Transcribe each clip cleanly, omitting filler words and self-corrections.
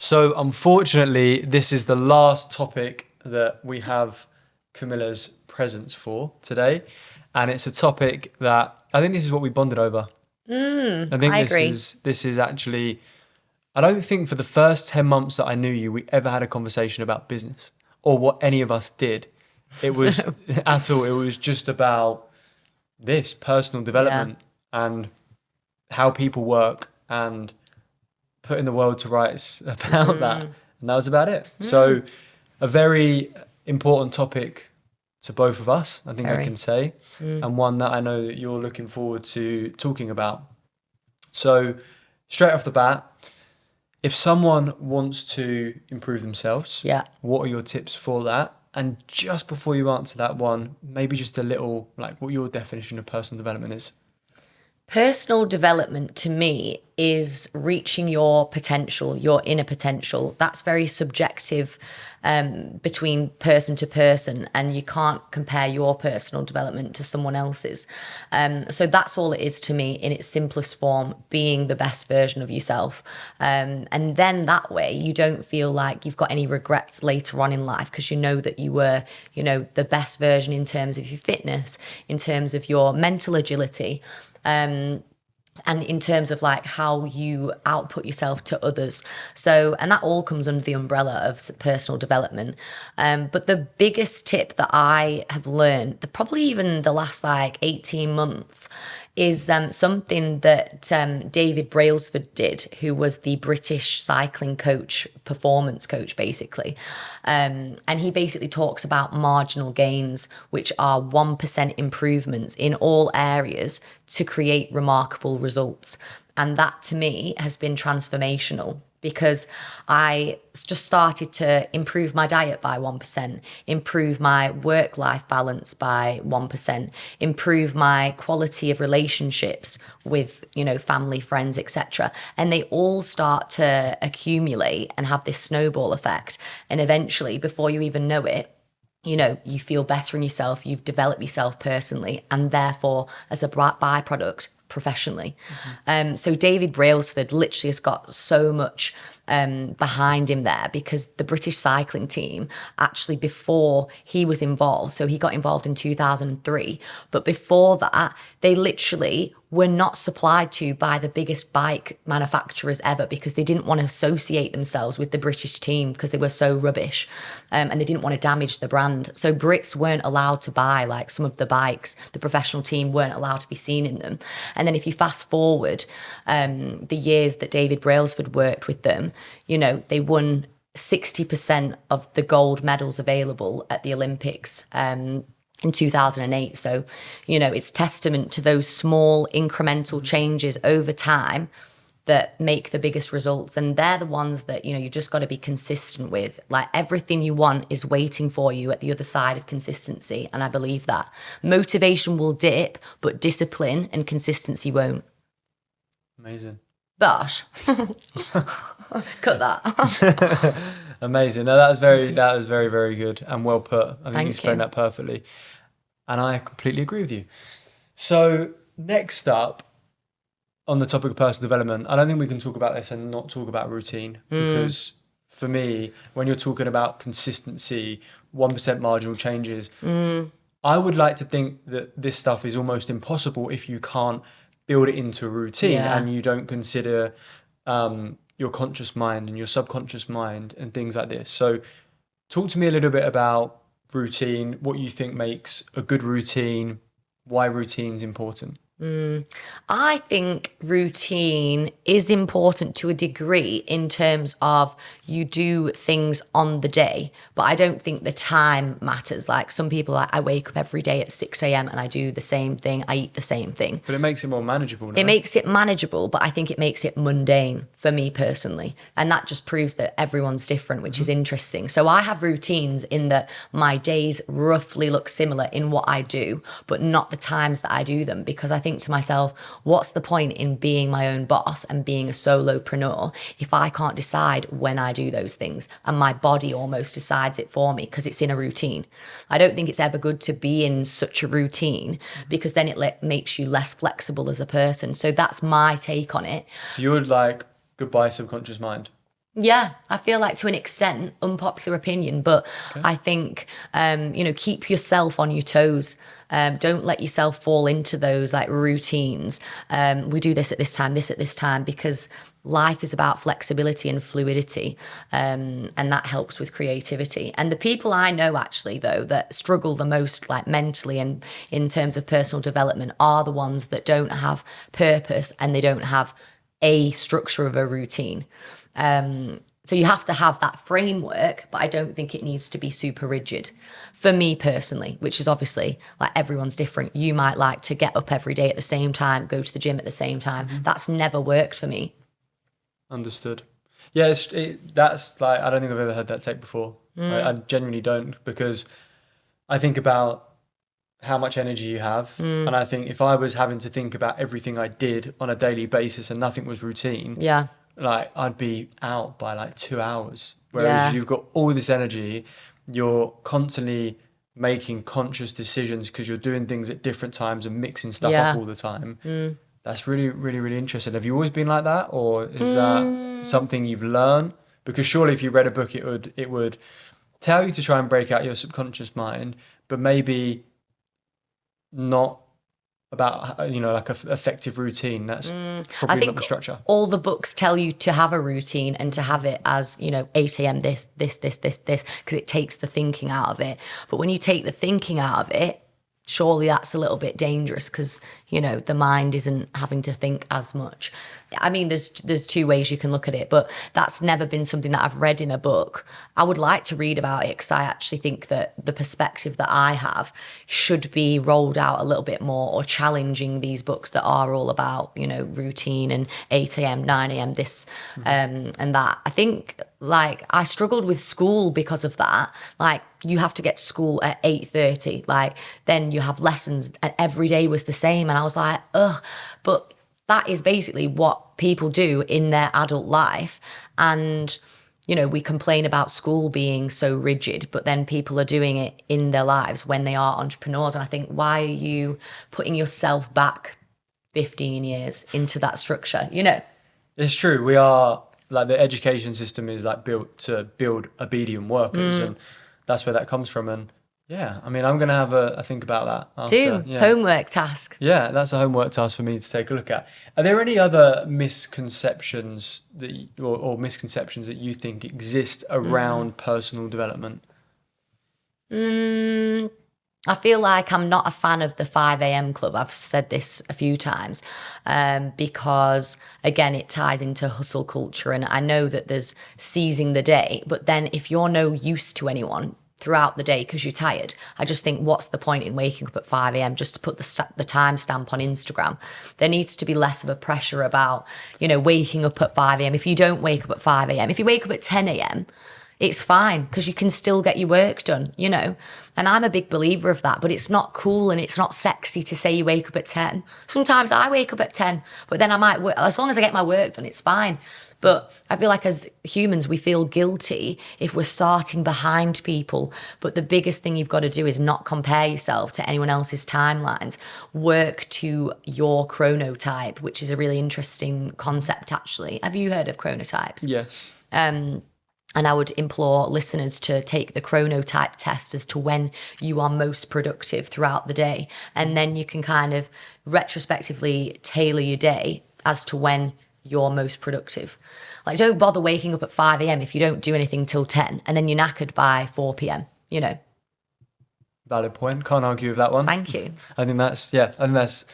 So unfortunately, this is the last topic that we have Camilla's presence for today. And it's a topic that I think this is what we bonded over. I think I agree. this is actually, I don't think for the first 10 months that I knew you, we ever had a conversation about business or what any of us did. It was at all. It was just about this personal Yeah. development and how people work and putting the world to rights about that. And that was about it. So a very important topic to both of us, I think I can Very. say, and one that I know that you're looking forward to talking about. So straight off the bat, if someone wants to improve themselves, Yeah. what are your tips for that? And just before you answer that one, maybe just a little like what your definition of personal development is. Personal development to me is reaching your potential, your inner potential. That's very subjective between person to person, and you can't compare your personal development to someone else's. So that's all it is to me in its simplest form, being the best version of yourself. And then that way you don't feel like you've got any regrets later on in life because you know that you were, the best version in terms of your fitness, in terms of your mental agility. And in terms of like how you output yourself to others. So, and that all comes under the umbrella of personal development. But the biggest tip that I have learned, probably even the last like 18 months, is something that David Brailsford did, who was the British cycling coach, performance coach, basically. And he basically talks about marginal gains, which are 1% improvements in all areas to create remarkable results. And that to me has been transformational because I just started to improve my diet by 1%, improve my work-life balance by 1%, improve my quality of relationships with, family, friends, etc. And they all start to accumulate and have this snowball effect. And eventually, before you even know it, you feel better in yourself, you've developed yourself personally, and therefore, as a byproduct, professionally. So David Brailsford literally has got so much behind him there because the British cycling team, actually before he was involved, so he got involved in 2003, but before that, they literally were not supplied to by the biggest bike manufacturers ever because they didn't want to associate themselves with the British team because they were so rubbish, and they didn't want to damage the brand. So Brits weren't allowed to buy like some of the bikes. The professional team weren't allowed to be seen in them. And then if you fast forward the years that David Brailsford worked with them, they won 60% of the gold medals available at the Olympics in 2008. So, it's testament to those small incremental changes over time that make the biggest results. And they're the ones that, you just got to be consistent with. Like everything you want is waiting for you at the other side of consistency. And I believe that. Motivation will dip, but discipline and consistency won't. Amazing. But cut that. Amazing. No, that was very, very good and well put. I think Thank you explained you. that perfectly. And I completely agree with you. So next up on the topic of personal development, I don't think we can talk about this and not talk about routine because for me, when you're talking about consistency, 1% marginal changes, I would like to think that this stuff is almost impossible if you can't build it into a routine Yeah. and you don't consider your conscious mind and your subconscious mind and things like this. So talk to me a little bit about routine, what you think makes a good routine, why routine's important. I think routine is important to a degree in terms of you do things on the day, but I don't think the time matters. Like some people, I wake up every day at 6 a.m. and I do the same thing. I eat the same thing. But it makes it more manageable, no? It makes it manageable, but I think it makes it mundane for me personally. And that just proves that everyone's different, which is interesting. So I have routines in that my days roughly look similar in what I do, but not the times that I do them because I think to myself, what's the point in being my own boss and being a solopreneur if I can't decide when I do those things and my body almost decides it for me because it's in a routine. I don't think it's ever good to be in such a routine because then it makes you less flexible as a person. So that's my take on it. So you're like, goodbye subconscious mind. Yeah, I feel like to an extent, unpopular opinion, but I think, keep yourself on your toes. Don't let yourself fall into those like routines. We do this at this time, because life is about flexibility and fluidity. And that helps with creativity. And the people I know actually, though, that struggle the most, like mentally and in terms of personal development, are the ones that don't have purpose and they don't have a structure of a routine. So you have to have that framework, but I don't think it needs to be super rigid. For me personally, which is obviously like everyone's different. You might like to get up every day at the same time, go to the gym at the same time. That's never worked for me. Understood. Yeah, that's like, I don't think I've ever heard that take before. I genuinely don't, because I think about how much energy you have. And I think if I was having to think about everything I did on a daily basis and nothing was routine, Yeah. like I'd be out by like 2 hours. Whereas Yeah. you've got all this energy, you're constantly making conscious decisions because you're doing things at different times and mixing stuff Yeah. up all the time. That's really, really, really interesting. Have you always been like that, or is that something you've learned? Because surely if you read a book, it would tell you to try and break out your subconscious mind, but maybe not about, like a effective routine. That's I probably not think the structure. all the books tell you to have a routine and to have it as, 8 a.m. this, because it takes the thinking out of it. But when you take the thinking out of it, surely that's a little bit dangerous, because, the mind isn't having to think as much. I mean, there's two ways you can look at it, but that's never been something that I've read in a book. I would like to read about it, because I actually think that the perspective that I have should be rolled out a little bit more, or challenging these books that are all about, routine and 8 a.m., 9 a.m., this and that. I think, like, I struggled with school because of that. Like, you have to get to school at 8:30, like, then you have lessons, and every day was the same. And I was like, ugh, but that is basically what people do in their adult life. And, we complain about school being so rigid, but then people are doing it in their lives when they are entrepreneurs. And I think, why are you putting yourself back 15 years into that structure? It's true. We are, like, the education system is like built to build obedient workers, and that's where that comes from. And yeah, I mean, I'm gonna have a think about that after. Yeah. Homework task. Yeah, that's a homework task for me to take a look at. Are there any other misconceptions or misconceptions that you think exist around personal development? I feel like I'm not a fan of the 5 a.m. club. I've said this a few times, because, again, it ties into hustle culture. And I know that there's seizing the day, but then if you're no use to anyone throughout the day because you're tired, I just think, what's the point in waking up at 5 a.m. just to put the timestamp on Instagram? There needs to be less of a pressure about, waking up at 5 a.m. If you don't wake up at 5 a.m., if you wake up at 10 a.m., it's fine, because you can still get your work done, And I'm a big believer of that, but it's not cool and it's not sexy to say you wake up at 10. Sometimes I wake up at 10, but then I might, as long as I get my work done, it's fine. But I feel like as humans, we feel guilty if we're starting behind people. But the biggest thing you've got to do is not compare yourself to anyone else's timelines. Work to your chronotype, which is a really interesting concept, actually. Have you heard of chronotypes? Yes. And I would implore listeners to take the chronotype test as to when you are most productive throughout the day. And then you can kind of retrospectively tailor your day as to when you're most productive. Like, don't bother waking up at 5 a.m. if you don't do anything till 10, and then you're knackered by 4 p.m., Valid point. Can't argue with that one. Thank you. I think that's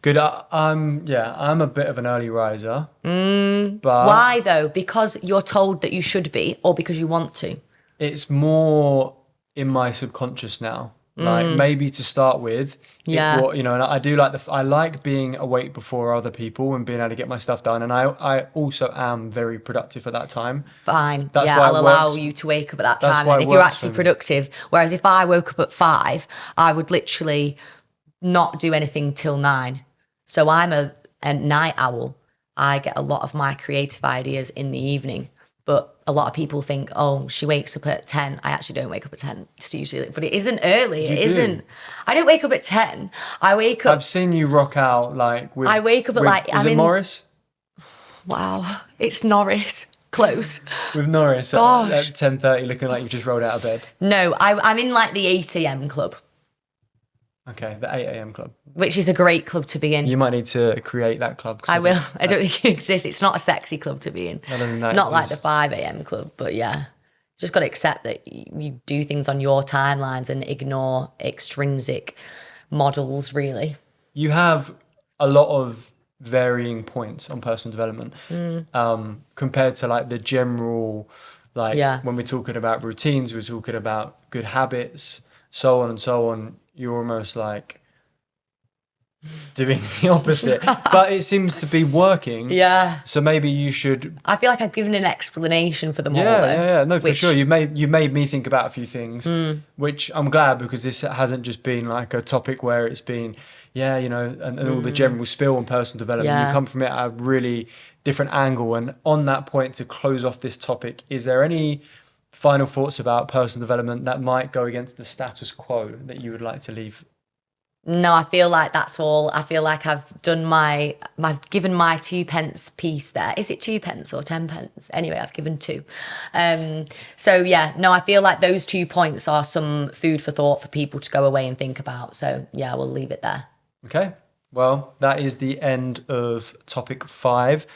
good. I'm a bit of an early riser. But Why, though? Because you're told that you should be, or because you want to? it's more in my subconscious now. Like, maybe to start with, Yeah. and I do I like being awake before other people and being able to get my stuff done. And I also am very productive at that time. Fine. That's yeah, why I'll it allow works. you to wake up at that That's time why and it if you're works actually for me. productive. Whereas if I woke up at 5, I would literally not do anything till 9. So I'm a night owl. I get a lot of my creative ideas in the evening. But a lot of people think, oh, she wakes up at 10. I actually don't wake up at 10. It's usually, but it isn't early. You It do. isn't. I don't wake up at 10. I wake up. I've seen you rock out like with. I wake up at like. Is it Morris? Wow, it's Norris. Close. with Norris at Gosh. 10:30, looking like you've just rolled out of bed. No, I'm in like the 8 a.m. club, Okay, the 8 a.m. club. which is a great club to be in. You might need to create that club. 'Cause I will. I don't think it exists. It's not a sexy club to be in. I don't think that Not like the exists. 5 a.m. club, but yeah. Just got to accept that you do things on your timelines and ignore extrinsic models, really. You have a lot of varying points on personal development compared to like the general, like when we're talking about routines, we're talking about good habits, so on and so on. You're almost like doing the opposite, but it seems to be working. Yeah. So maybe you should. I feel like I've given an explanation for them all. Yeah. No, for sure. You made me think about a few things, which I'm glad, because this hasn't just been like a topic where it's been, and all the general spill on personal development. Yeah. You come from it at a really different angle. And on that point, to close off this topic, is there any final thoughts about personal development that might go against the status quo that you would like to leave? No, I feel like that's all. I feel like I've given my 2 pence piece there. Is it 2 pence or 10 pence? Anyway, I've given 2. So yeah, no, I feel like those 2 points are some food for thought for people to go away and think about. So yeah, we'll leave it there. Okay. Well, that is the end of topic 5.